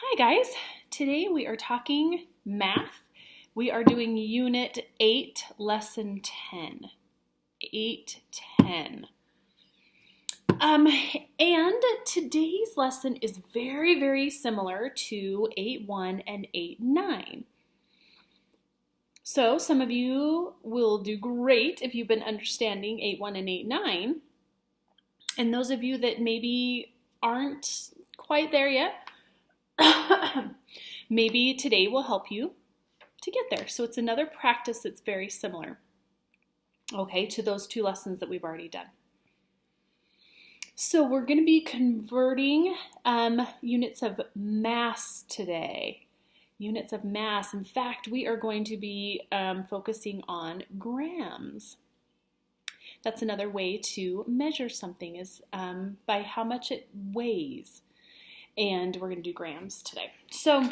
Hi guys, today we are talking math. We are doing Unit 8, Lesson 10. 810. And today's lesson is very, very similar to 8.1 and 8.9. So some of you will do great if you've been understanding 8.1 and 8.9. And those of you that maybe aren't quite there yet, maybe today will help you to get there. So it's another practice that's very similar, okay, to those two lessons that we've already done. So we're going to be converting units of mass today. Units of mass. In fact, we are going to be focusing on grams. That's another way to measure something is by how much it weighs. And we're going to do grams today. So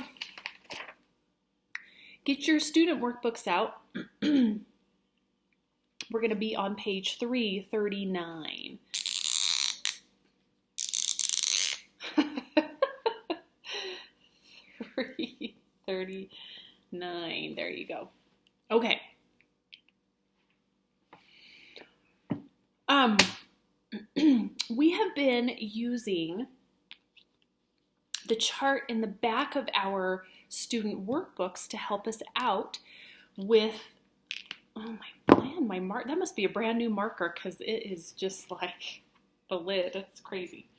get your student workbooks out. We're going to be on page 339. $3.39. There you go. Okay. We have been using the chart in the back of our student workbooks to help us out with, oh my mark, that must be a brand new marker because it is just like the lid. It's crazy.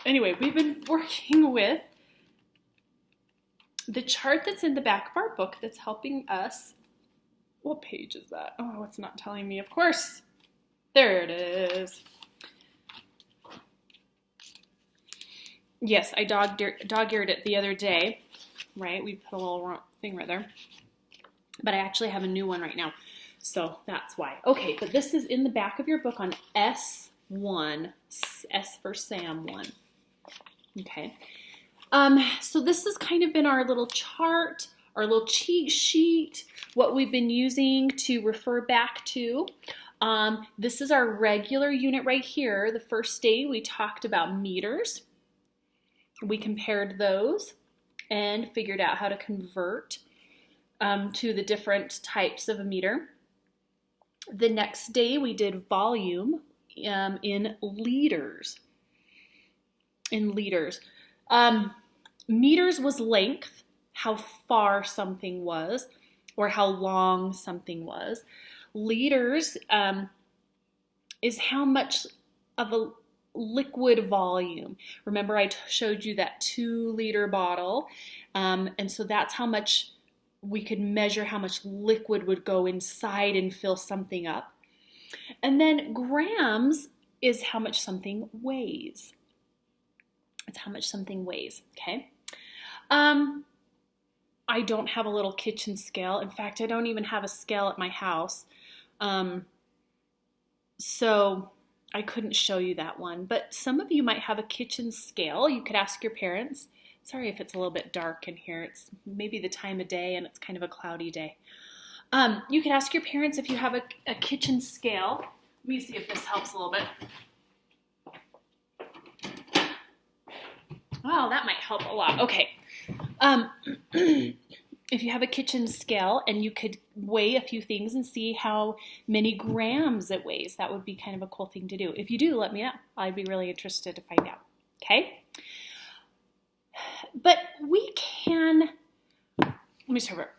Anyway, we've been working with the chart that's in the back of our book that's helping us. What page is that? Oh, it's not telling me, of course. There it is. Yes, I dog-eared it the other day, right? We put a little thing right there. But I actually have a new one right now, so that's why. Okay, but this is in the back of your book on S1, S for Sam 1. Okay. So this has kind of been our little chart, our little cheat sheet, what we've been using to refer back to. This is our regular unit right here. The first day we talked about meters. We compared those and figured out how to convert to the different types of a meter. The next day we did volume in liters. Meters was length, how far something was, or how long something was. Liters is how much of a liquid volume. Remember I showed you that 2-liter bottle, and so that's how much we could measure how much liquid would go inside and fill something up. And then grams is how much something weighs. It's how much something weighs, okay? I don't have a little kitchen scale. In fact, I don't even have a scale at my house. So I couldn't show you that one, but some of you might have a kitchen scale. You could ask your parents. Sorry if it's a little bit dark in here. It's maybe the time of day and it's kind of a cloudy day. You could ask your parents if you have a kitchen scale. Let me see if this helps a little bit. Well, that might help a lot. Okay. If you have a kitchen scale and you could weigh a few things and see how many grams it weighs, that would be kind of a cool thing to do. If you do, let me know. I'd be really interested to find out. Okay? But we can, let me start over.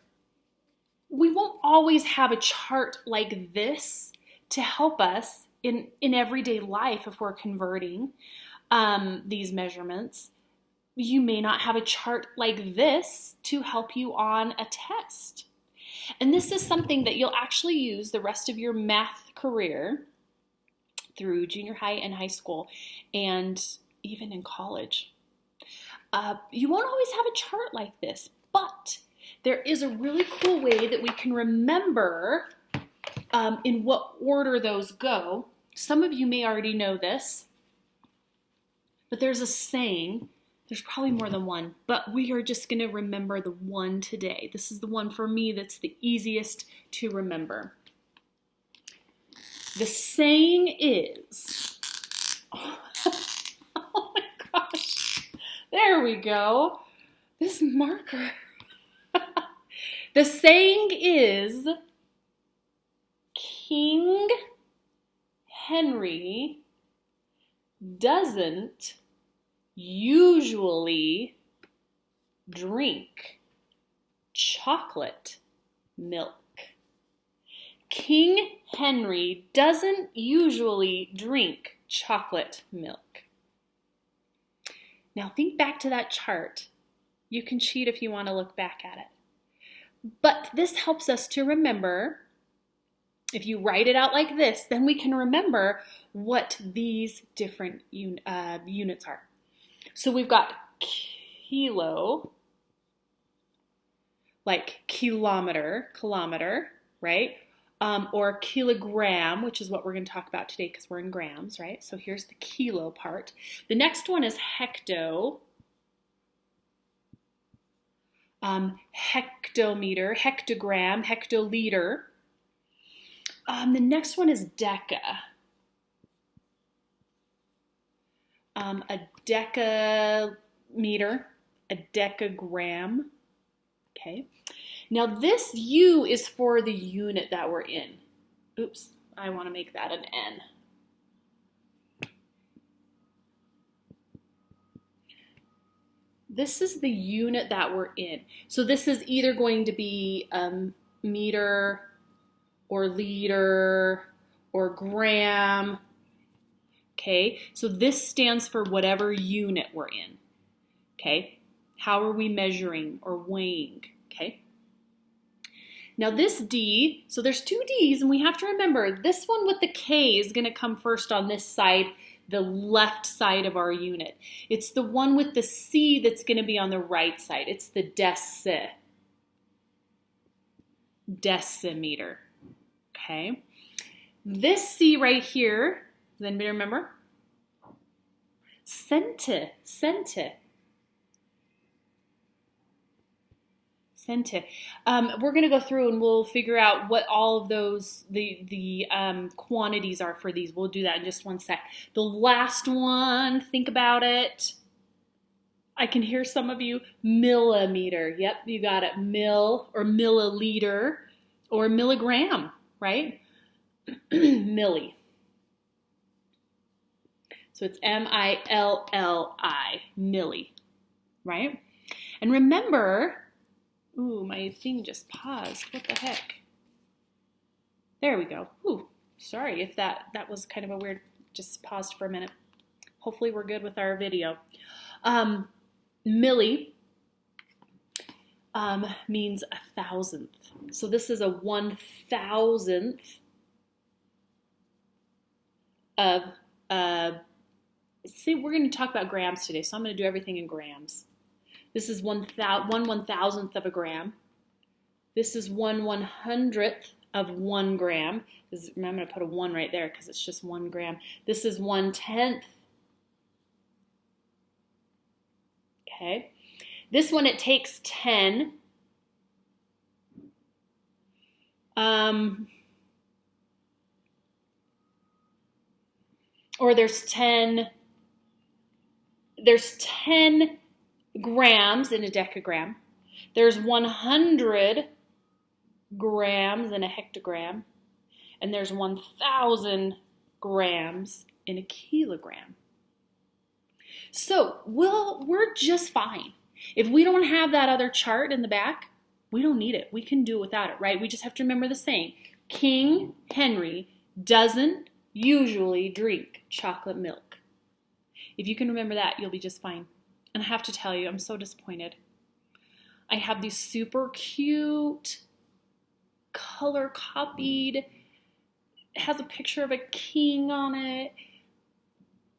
We won't always have a chart like this to help us in everyday life if we're converting these measurements. You may not have a chart like this to help you on a test. And this is something that you'll actually use the rest of your math career through junior high and high school and even in college. You won't always have a chart like this, but there is a really cool way that we can remember in what order those go. Some of you may already know this, but there's a saying. There's probably more than one, but we are just going to remember the one today. This is the one for me that's the easiest to remember. The saying is, oh my gosh, There we go. This marker. The saying is, King Henry doesn't usually drink chocolate milk. King Henry doesn't usually drink chocolate milk. Now think back to that chart. You can cheat if you want to look back at it. But this helps us to remember, if you write it out like this, then we can remember what these different units are. So we've got kilo, like kilometer, right? Or kilogram, which is what we're going to talk about today because we're in grams, right? So here's the kilo part. The next one is hecto. Hectometer, hectogram, hectoliter. The next one is deca. A decameter, a decagram. Okay. Now this U is for the unit that we're in. Oops, I want to make that an N. This is the unit that we're in. So this is either going to be meter or liter or gram. Okay, so this stands for whatever unit we're in. Okay, how are we measuring or weighing? Okay. Now this D, so there's two D's, and we have to remember this one with the K is going to come first on this side, the left side of our unit. It's the one with the C that's going to be on the right side. It's the decimeter. Okay. This C right here, does anybody remember? Centi. We're going to go through and we'll figure out what all of those, the quantities are for these. We'll do that in just one sec. The last one, think about it. I can hear some of you, millimeter. Yep, you got it. Mill or milliliter or milligram, right? Milli. So it's M-I-L-L-I, milli, right? And remember, ooh, my thing just paused. What the heck? There we go. Ooh, sorry if that was kind of a weird, just paused for a minute. Hopefully we're good with our video. Milli means 1,000th. So this is a 1,000th of, see, we're going to talk about grams today, so I'm going to do everything in grams. This is 1/1000th of a gram. This is 1/100th of 1 gram. I'm going to put a 1 right there because it's just 1 gram. This is 1/10. Okay. This one, it takes 10. Or there's 10 grams in a decagram. There's 100 grams in a hectogram. And there's 1,000 grams in a kilogram. So we're just fine. If we don't have that other chart in the back, we don't need it. We can do without it, right? We just have to remember the saying. King Henry doesn't usually drink chocolate milk. If you can remember that, you'll be just fine. And I have to tell you, I'm so disappointed. I have these super cute, color copied, it has a picture of a king on it,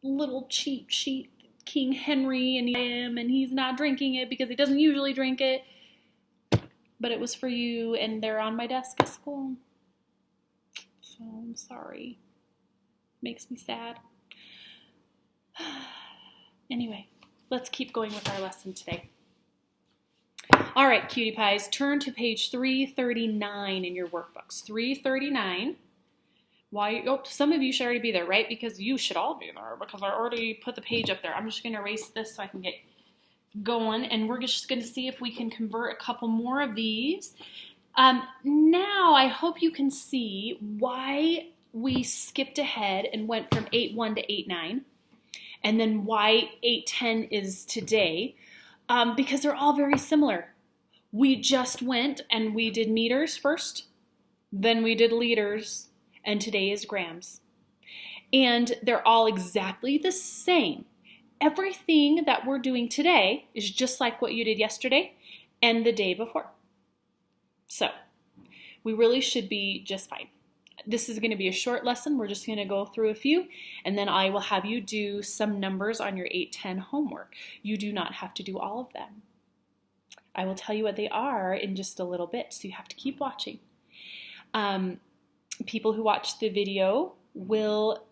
little cheap sheet, King Henry, and he's not drinking it because he doesn't usually drink it. But it was for you, and they're on my desk at school. So I'm sorry. Makes me sad. Anyway, let's keep going with our lesson today. All right, cutie pies, turn to page 339 in your workbooks. 339. Why? Oh, some of you should already be there, right? Because you should all be there because I already put the page up there. I'm just going to erase this so I can get going, and we're just going to see if we can convert a couple more of these. Now I hope you can see why we skipped ahead and went from 8-1 to 8-9, and then why 8-10 is today, because they're all very similar. We just went and we did meters first, then we did liters, and today is grams. And they're all exactly the same. Everything that we're doing today is just like what you did yesterday and the day before. So we really should be just fine. This is going to be a short lesson. We're just going to go through a few, and then I will have you do some numbers on your 8-10 homework. You do not have to do all of them. I will tell you what they are in just a little bit, so you have to keep watching. People who watch the video will,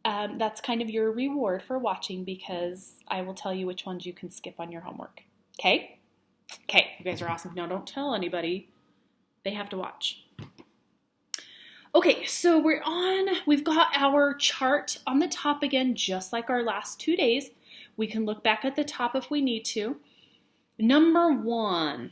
that's kind of your reward for watching, because I will tell you which ones you can skip on your homework. Okay? Okay, you guys are awesome. No, don't tell anybody. They have to watch. Okay, so we've got our chart on the top again, just like our last 2 days. We can look back at the top if we need to. Number 1.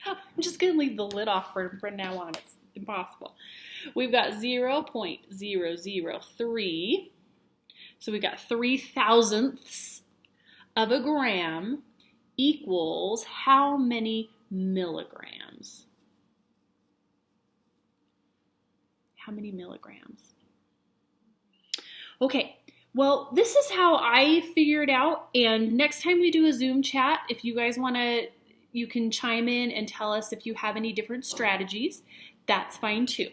I'm just going to leave the lid off from now on. It's impossible. We've got 0.003. So we've got 3/1000ths of a gram equals how many milligrams? How many milligrams? Okay, well, this is how I figure it out. And next time we do a Zoom chat, if you guys want to, you can chime in and tell us if you have any different strategies. That's fine too.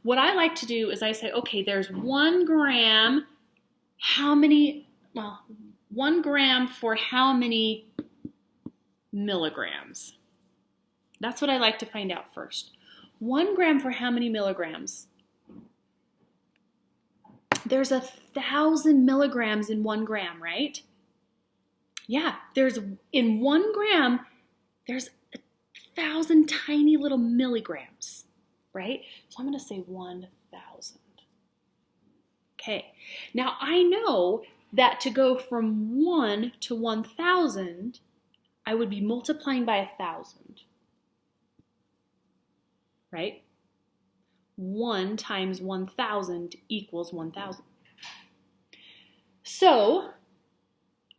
What I like to do is I say, okay, there's 1 gram. How many, well, 1 gram for how many milligrams? That's what I like to find out first. 1 gram for how many milligrams? There's 1,000 milligrams in 1 gram, right? Yeah, in 1 gram, there's 1,000 tiny little milligrams, right? So I'm going to say 1,000. Okay, now I know that to go from 1 to 1,000, I would be multiplying by 1,000, right? 1 times 1,000 equals 1,000. So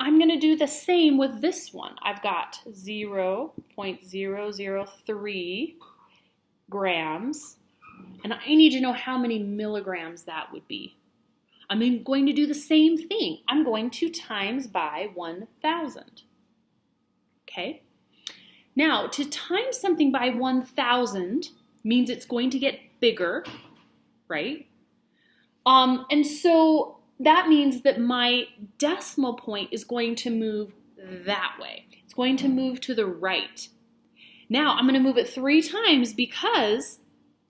I'm going to do the same with this one. I've got 0.003 grams, and I need to know how many milligrams that would be. I'm going to do the same thing. I'm going to times by 1,000. Okay? Now, to times something by 1,000 means it's going to get bigger, right? And so that means that my decimal point is going to move that way. It's going to move to the right. Now, I'm going to move it 3 times, because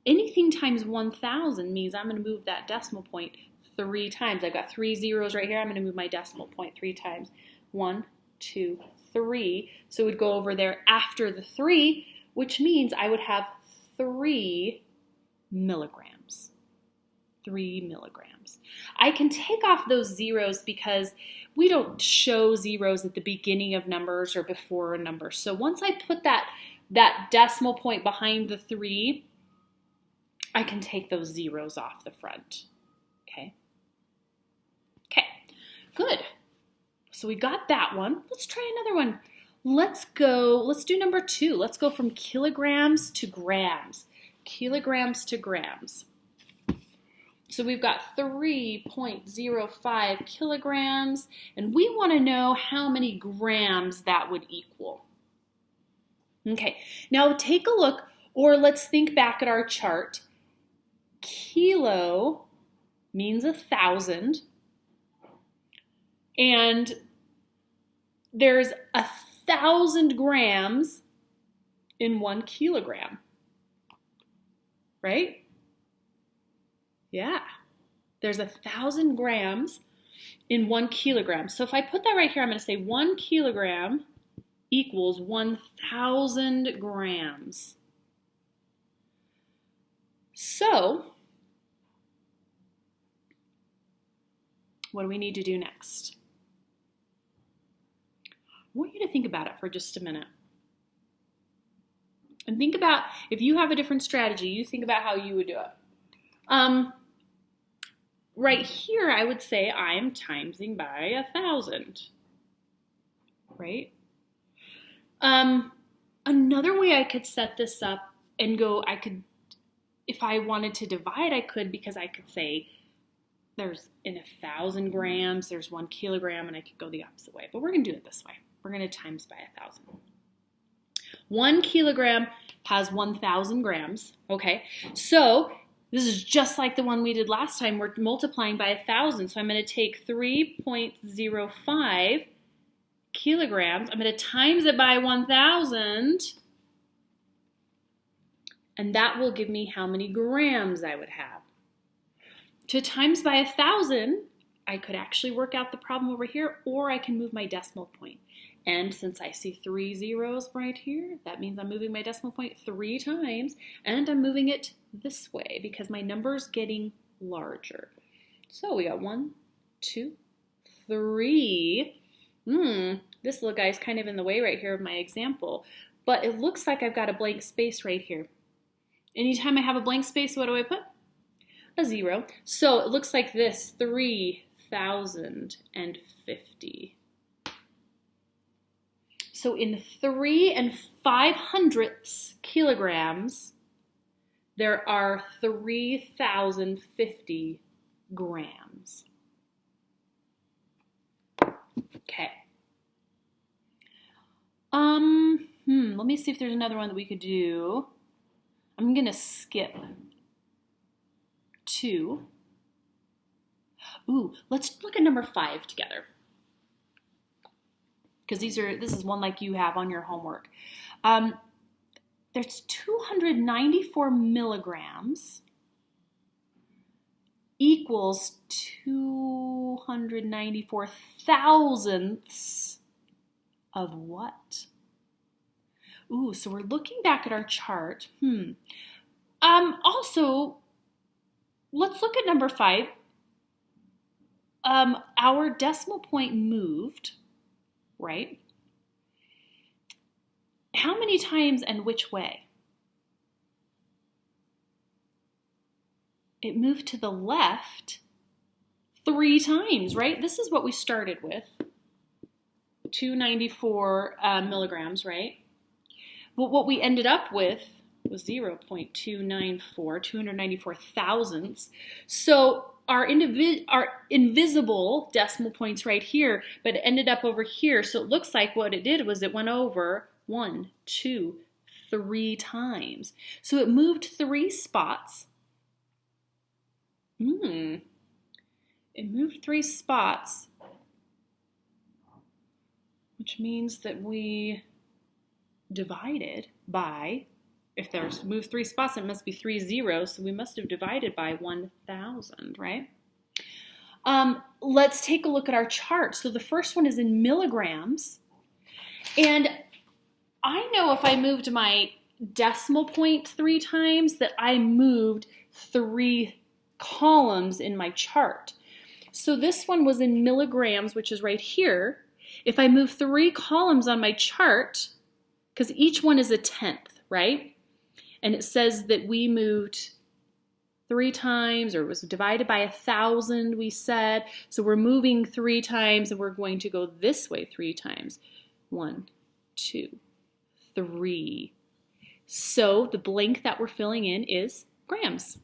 anything times 1,000 means I'm going to move that decimal point 3 times. I've got 3 zeros right here. I'm going to move my decimal point 3 times. 1, 2, 3. So it would go over there after the 3, which means I would have 3 milligrams. 3 milligrams. I can take off those zeros because we don't show zeros at the beginning of numbers or before a number. So once I put that decimal point behind the 3, I can take those zeros off the front. Okay? Okay, good. So we got that one. Let's try another one. Let's do number 2. Let's go from kilograms to grams. Kilograms to grams. So we've got 3.05 kilograms, and we want to know how many grams that would equal. Okay, now take a look, or let's think back at our chart. Kilo means 1,000, and there's 1,000 grams in 1 kilogram, right? Yeah, there's 1,000 grams in 1 kilogram. So if I put that right here, I'm going to say 1 kilogram equals 1,000 grams. So What do we need to do next? I want you to think about it for just a minute. And think about, if you have a different strategy, you think about how you would do it. Right here, I would say I'm timesing by 1,000, right? Another way I could set this up and go, if I wanted to divide, I could, because I could say there's in 1,000 grams, there's 1 kilogram, and I could go the opposite way. But we're going to do it this way. We're going to times by 1,000. 1 kilogram has 1,000 grams, okay? So this is just like the one we did last time. We're multiplying by 1,000. So I'm going to take 3.05 kilograms. I'm going to times it by 1,000. And that will give me how many grams I would have. To times by 1,000, I could actually work out the problem over here, or I can move my decimal point. And since I see 3 zeros right here, that means I'm moving my decimal point 3 times, and I'm moving it this way because my number's getting larger. So we got 1, 2, 3. This little guy's kind of in the way right here of my example, but it looks like I've got a blank space right here. Anytime I have a blank space, what do I put? A 0. So it looks like this, 3,050. So in 3 5/100 kilograms, there are 3,050 grams. Okay. Let me see if there's another one that we could do. I'm going to skip 2. Let's look at number 5 together, because this is one like you have on your homework. There's 294 milligrams equals 294 thousandths of what? So we're looking back at our chart. Also, let's look at number 5. Our decimal point moved, right? How many times and which way? It moved to the left 3 times, right? This is what we started with, 294 milligrams, right? But what we ended up with was 0.294, 294 thousandths. So our invisible decimal point's right here, but it ended up over here. So it looks like what it did was it went over 1, 2, 3 times. So it moved 3 spots. It moved 3 spots, which means that we divided by, if there's moved 3 spots, it must be 3 zeros, so we must have divided by 1,000, right? Let's take a look at our chart. So the first one is in milligrams, and I know if I moved my decimal point 3 times that I moved 3 columns in my chart. So this one was in milligrams, which is right here. If I move 3 columns on my chart, because each one is a tenth, right? And it says that we moved 3 times, or it was divided by 1,000, we said. So we're moving 3 times, and we're going to go this way 3 times. 1, 2, 3. So the blank that we're filling in is grams.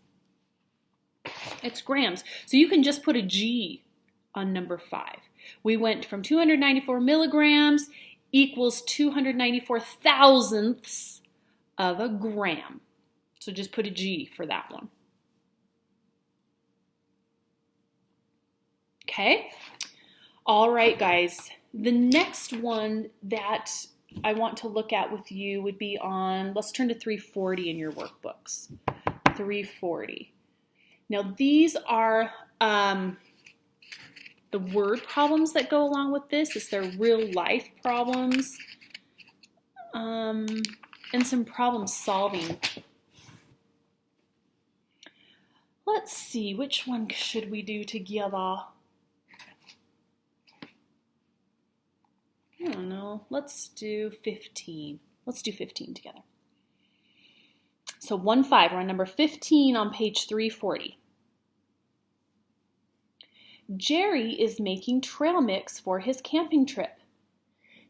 It's grams. So you can just put a G on number 5. We went from 294 milligrams equals 294 thousandths of a gram. So just put a G for that one. Okay? All right, guys. The next one that I want to look at with you would be on, let's turn to 340 in your workbooks. 340. Now, these are the word problems that go along with this. It's their real life problems and some problem solving. Let's see, which one should we do together? I don't know. Let's do 15. Let's do 15 together. So 1, 5, we're on number 15 on page 340. Jerry is making trail mix for his camping trip.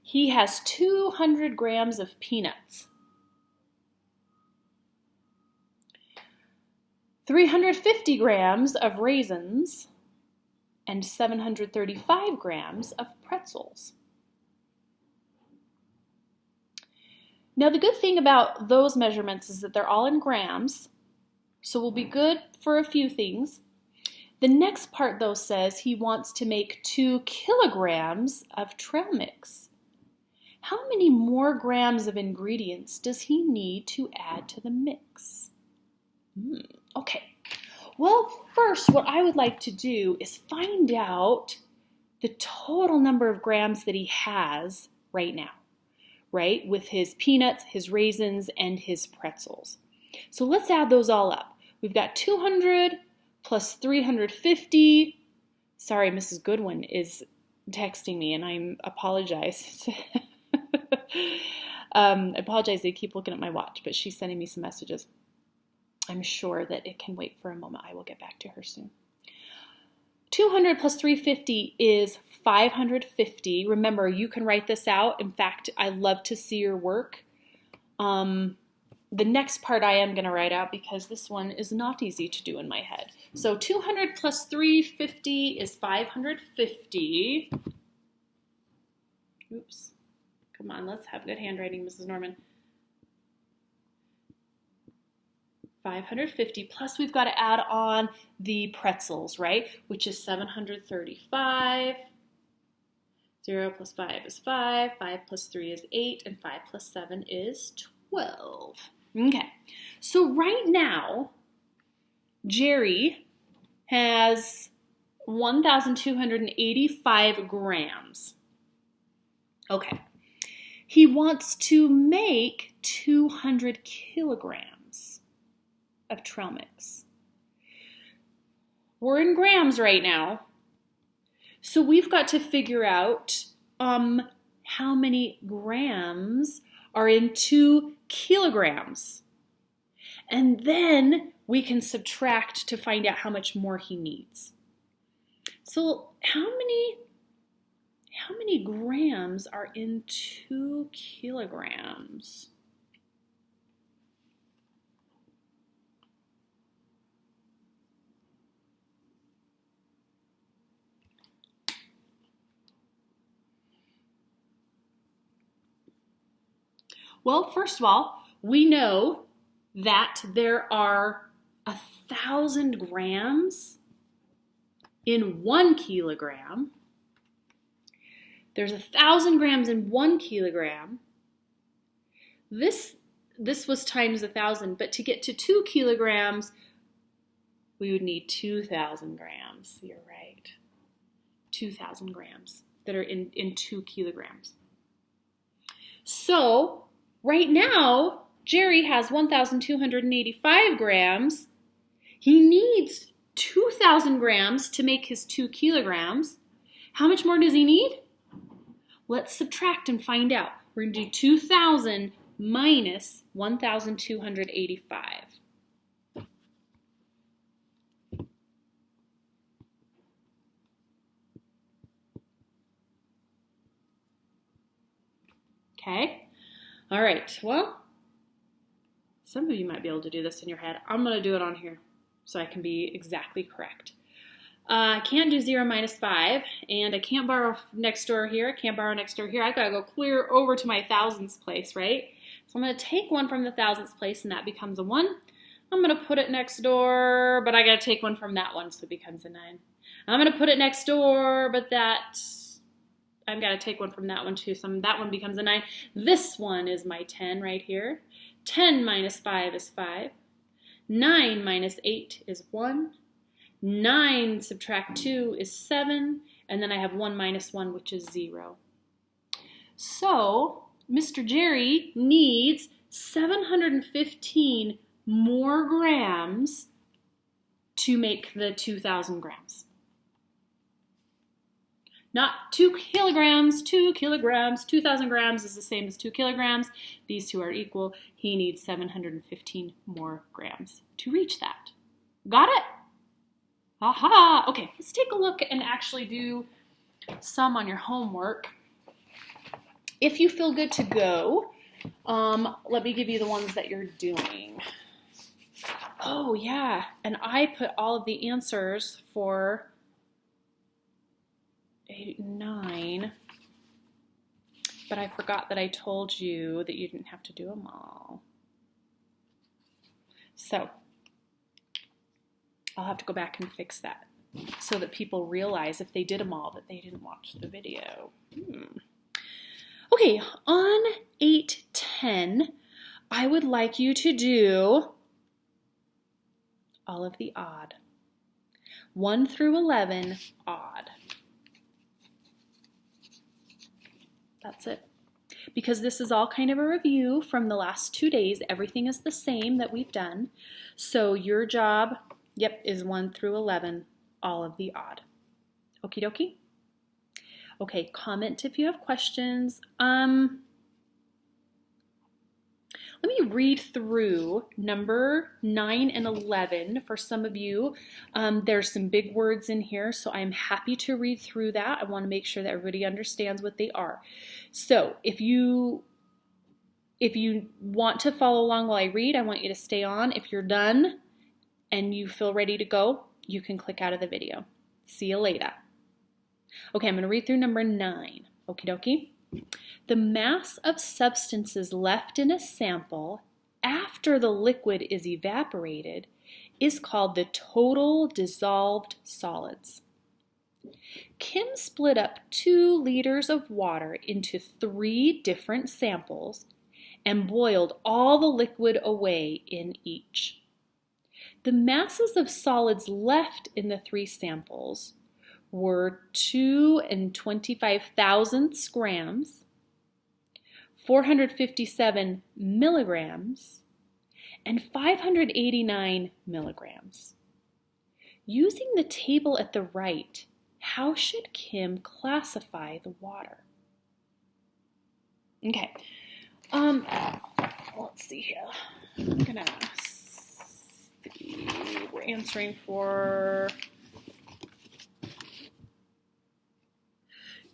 He has 200 grams of peanuts, 350 grams of raisins, and 735 grams of pretzels. Now, the good thing about those measurements is that they're all in grams, so we'll be good for a few things. The next part, though, says he wants to make 2 kilograms of trail mix. How many more grams of ingredients does he need to add to the mix? Okay. Well, first, what I would like to do is find out the total number of grams that he has right now, right? With his peanuts, his raisins, and his pretzels. So let's add those all up. We've got 200 plus 350. Sorry, Mrs. Goodwin is texting me, and I apologize. I apologize, I keep looking at my watch, but she's sending me some messages. I'm sure that it can wait for a moment. I will get back to her soon. 200 plus 350 is 550. Remember, you can write this out. In fact, I love to see your work. The next part I am going to write out because this one is not easy to do in my head. So 200 plus 350 is 550. Oops. Come on, let's have good handwriting, Mrs. Norman. 550 plus we've got to add on the pretzels, right? Which is 735. 0 plus 5 is 5. 5 plus 3 is 8. And 5 plus 7 is 12. Okay, so right now, Jerry has 1,285 grams. Okay, he wants to make 200 kilograms of trail mix. We're in grams right now, so we've got to figure out how many grams are in 2 kilograms. And then we can subtract to find out how much more he needs. So how many grams are in 2 kilograms? Well, first of all, we know that there are 1,000 grams in 1 kilogram. There's 1,000 grams in 1 kilogram. This was times 1,000, but to get to 2 kilograms, we would need 2,000 grams. You're right. 2,000 grams that are in 2 kilograms. So right now, Jerry has 1,285 grams. He needs 2,000 grams to make his 2 kilograms. How much more does he need? Let's subtract and find out. We're going to do 2,000 minus 1,285. Okay. All right, well, some of you might be able to do this in your head. I'm going to do it on here so I can be exactly correct. I can't do 0 minus 5, and I can't borrow next door here. I can't borrow next door here. I've got to go clear over to my thousandths place, right? So I'm going to take 1 from the thousandths place, and that becomes a 1. I'm going to put it next door, but I got to take 1 from that one, so it becomes a 9. I'm going to put it next door, but I've got to take 1 from that one too, so that one becomes a 9. This one is my 10 right here. 10 minus 5 is 5. 9 minus 8 is 1. 9 subtract 2 is 7. And then I have 1 minus 1, which is 0. So Mr. Jerry needs 715 more grams to make the 2,000 grams. Not 2 kilograms, 2 kilograms, 2,000 grams is the same as 2 kilograms. These two are equal. He needs 715 more grams to reach that. Got it? Aha! Okay, let's take a look and actually do some on your homework. If you feel good to go, let me give you the ones that you're doing. Oh, yeah, and I put all of the answers for 8, 9, but I forgot that I told you that you didn't have to do them all. So I'll have to go back and fix that so that people realize if they did them all that they didn't watch the video. Okay, on 8, 10, I would like you to do all of the odd. 1 through 11, odd. That's it. Because this is all kind of a review from the last 2 days. Everything is the same that we've done. So your job, is 1 through 11, all of the odd. Okie dokie? Okay, comment if you have questions. Let me read through number 9 and 11 for some of you. There's some big words in here, so I'm happy to read through that. I want to make sure that everybody understands what they are. So if you want to follow along while I read, I want you to stay on. If you're done and you feel ready to go, you can click out of the video. See you later. Okay, I'm going to read through number 9. Okie dokie. The mass of substances left in a sample after the liquid is evaporated is called the total dissolved solids. Kim split up 2 liters of water into 3 different samples and boiled all the liquid away in each. The masses of solids left in the 3 samples were 2 25,000 grams, 457 milligrams, and 589 milligrams. Using the table at the right, how should Kim classify the water? Okay, let's see here. I'm gonna see. We're answering for.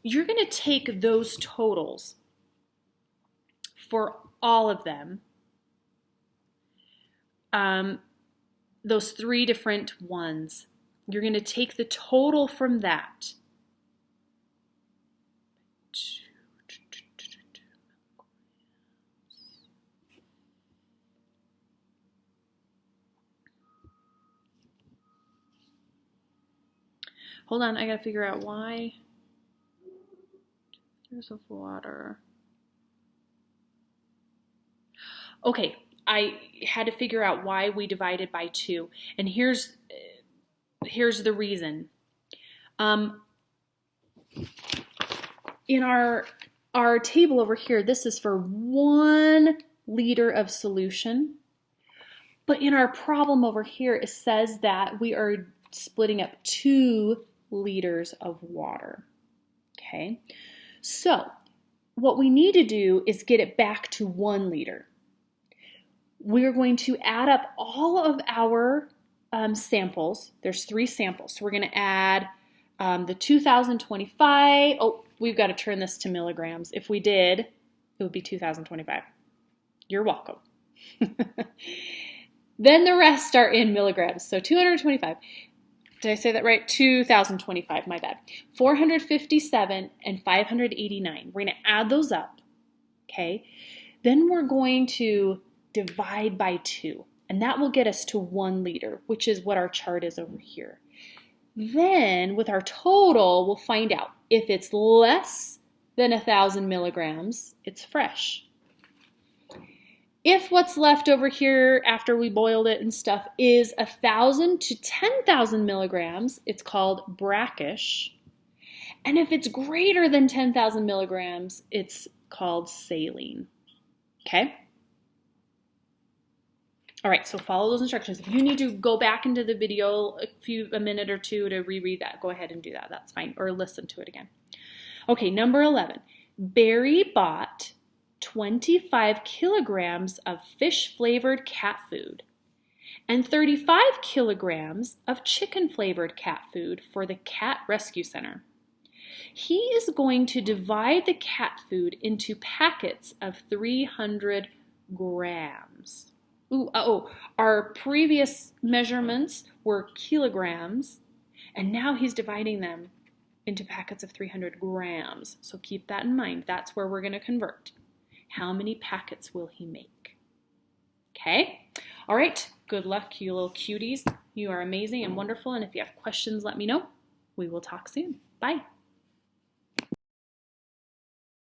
You're going to take those totals for all of them, those 3 different ones. You're going to take the total from that. Hold on, I got to figure out why. Of water. Okay, I had to figure out why we divided by 2, and here's the reason. In our table over here, this is for 1 liter of solution, but in our problem over here, it says that we are splitting up 2 liters of water. Okay. So what we need to do is get it back to 1 liter. We're going to add up all of our samples. There's 3 samples. So we're going to add the 2025. Oh, we've got to turn this to milligrams. If we did, it would be 2025. You're welcome. Then the rest are in milligrams. So 225. Did I say that right? 2025, my bad. 457 and 589. We're going to add those up, okay? Then we're going to divide by 2, and that will get us to 1 liter, which is what our chart is over here. Then, with our total, we'll find out if it's less than 1,000 milligrams, it's fresh. If what's left over here after we boiled it and stuff is 1,000 to 10,000 milligrams, it's called brackish. And if it's greater than 10,000 milligrams, it's called saline. Okay? All right, so follow those instructions. If you need to go back into the video a minute or two to reread that, go ahead and do that. That's fine. Or listen to it again. Okay, number 11. Barry bought 25 kilograms of fish-flavored cat food and 35 kilograms of chicken-flavored cat food for the Cat Rescue Center. He is going to divide the cat food into packets of 300 grams. Our previous measurements were kilograms, and now he's dividing them into packets of 300 grams. So keep that in mind. That's where we're going to convert. How many packets will he make? Okay? All right. Good luck, you little cuties. You are amazing and wonderful. And if you have questions, let me know. We will talk soon. Bye.